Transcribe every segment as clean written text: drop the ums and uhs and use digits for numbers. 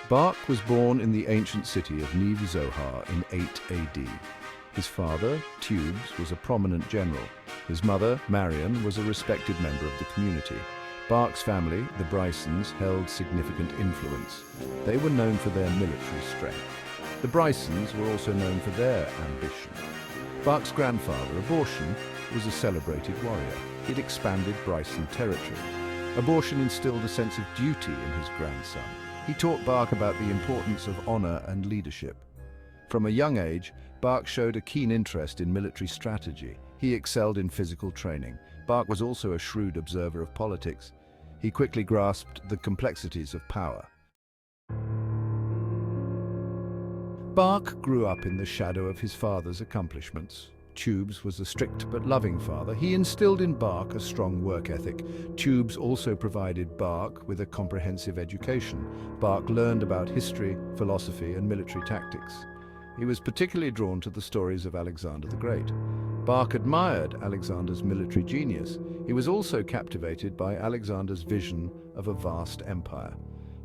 Bach was born in the ancient city of Niv Zohar in 8 AD. His father, Tubes, was a prominent general. His mother, Marion, was a respected member of the community. Bach's family, the Brysons, held significant influence. They were known for their military strength. The Brysons were also known for their ambition. Bach's grandfather, Abortion, was a celebrated warrior. He'd expanded Bryson territory. Abortion instilled a sense of duty in his grandson. He taught Bach about the importance of honor and leadership. From a young age, Bach showed a keen interest in military strategy. He excelled in physical training. Bach was also a shrewd observer of politics. He quickly grasped the complexities of power. Bach grew up in the shadow of his father's accomplishments. Tubes was a strict but loving father. He instilled in Bach a strong work ethic. Tubes also provided Bach with a comprehensive education. Bach learned about history, philosophy, and military tactics. He was particularly drawn to the stories of Alexander the Great. Bach admired Alexander's military genius. He was also captivated by Alexander's vision of a vast empire.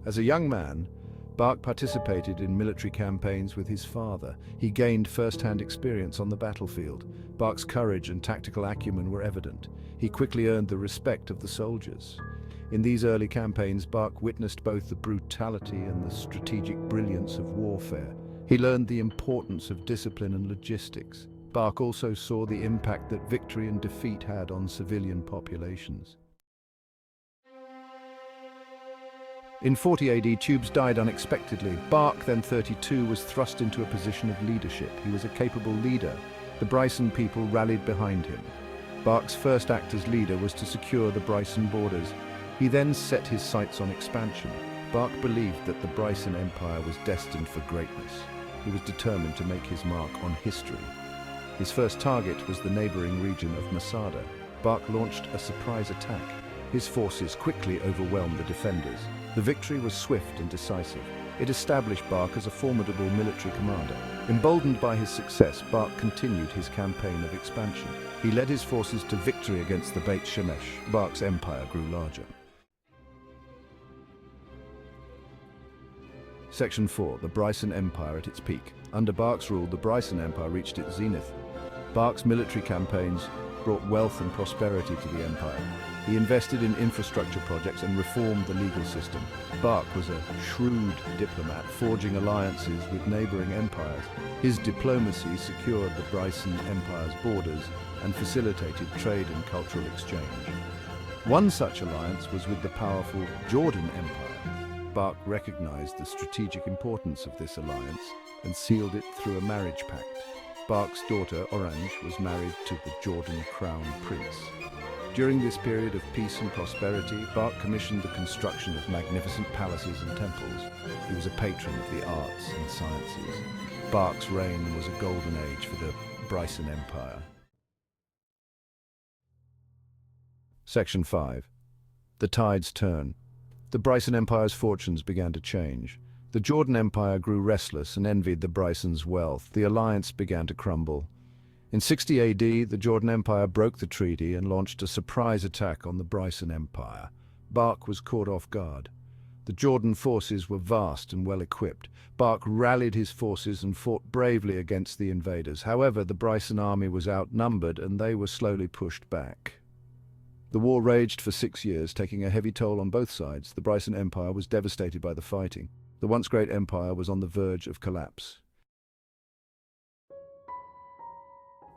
As a young man, Bach participated in military campaigns with his father. He gained first-hand experience on the battlefield. Bach's courage and tactical acumen were evident. He quickly earned the respect of the soldiers. In these early campaigns, Bach witnessed both the brutality and the strategic brilliance of warfare. He learned the importance of discipline and logistics. Bach also saw the impact that victory and defeat had on civilian populations. In 40 AD, Tubes died unexpectedly. Bach, then 32, was thrust into a position of leadership. He was a capable leader. The Bryson people rallied behind him. Bach's first act as leader was to secure the Bryson borders. He then set his sights on expansion. Bach believed that the Bryson Empire was destined for greatness. He was determined to make his mark on history. His first target was the neighboring region of Masada. Bach launched a surprise attack. His forces quickly overwhelmed the defenders. The victory was swift and decisive. It established Bach as a formidable military commander. Emboldened by his success, Bach continued his campaign of expansion. He led his forces to victory against the Beit Shemesh. Bach's empire grew larger. Section 4. The Bryson Empire at its peak. Under Bach's rule, the Bryson Empire reached its zenith. Bach's military campaigns brought wealth and prosperity to the empire. He invested in infrastructure projects and reformed the legal system. Bach was a shrewd diplomat, forging alliances with neighboring empires. His diplomacy secured the Bryson Empire's borders and facilitated trade and cultural exchange. One such alliance was with the powerful Jordan Empire. Bach recognized the strategic importance of this alliance and sealed it through a marriage pact. Bach's daughter, Orange, was married to the Jordan crown prince. During this period of peace and prosperity, Bach commissioned the construction of magnificent palaces and temples. He was a patron of the arts and sciences. Bach's reign was a golden age for the Bryson Empire. Section 5. The tides turn. The Bryson Empire's fortunes began to change. The Jordan Empire grew restless and envied the Brysons' wealth. The alliance began to crumble. In 60 AD, the Jordan Empire broke the treaty and launched a surprise attack on the Bryson Empire. Bach was caught off guard. The Jordan forces were vast and well-equipped. Bach rallied his forces and fought bravely against the invaders. However, the Bryson army was outnumbered and they were slowly pushed back. The war raged for 6 years, taking a heavy toll on both sides. The Bryson Empire was devastated by the fighting. The once great empire was on the verge of collapse.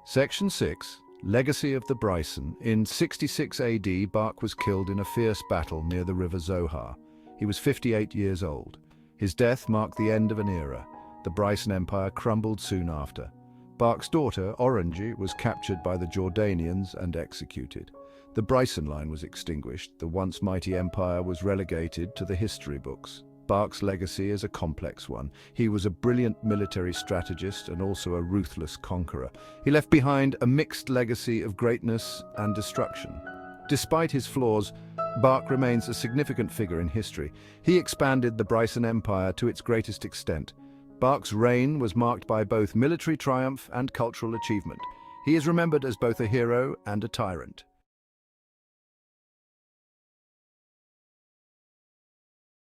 Section 6. Legacy of the Bryson. In 66 AD, Bach was killed in a fierce battle near the river Zohar. He was 58 years old. His death marked the end of an era. The Bryson Empire crumbled soon after. Bach's daughter, Orange, was captured by the Jordanians and executed. The Bryson line was extinguished. The once mighty empire was relegated to the history books. Bach's legacy is a complex one. He was a brilliant military strategist and also a ruthless conqueror. He left behind a mixed legacy of greatness and destruction. Despite his flaws, Bach remains a significant figure in history. He expanded the Bryson Empire to its greatest extent. Bach's reign was marked by both military triumph and cultural achievement. He is remembered as both a hero and a tyrant.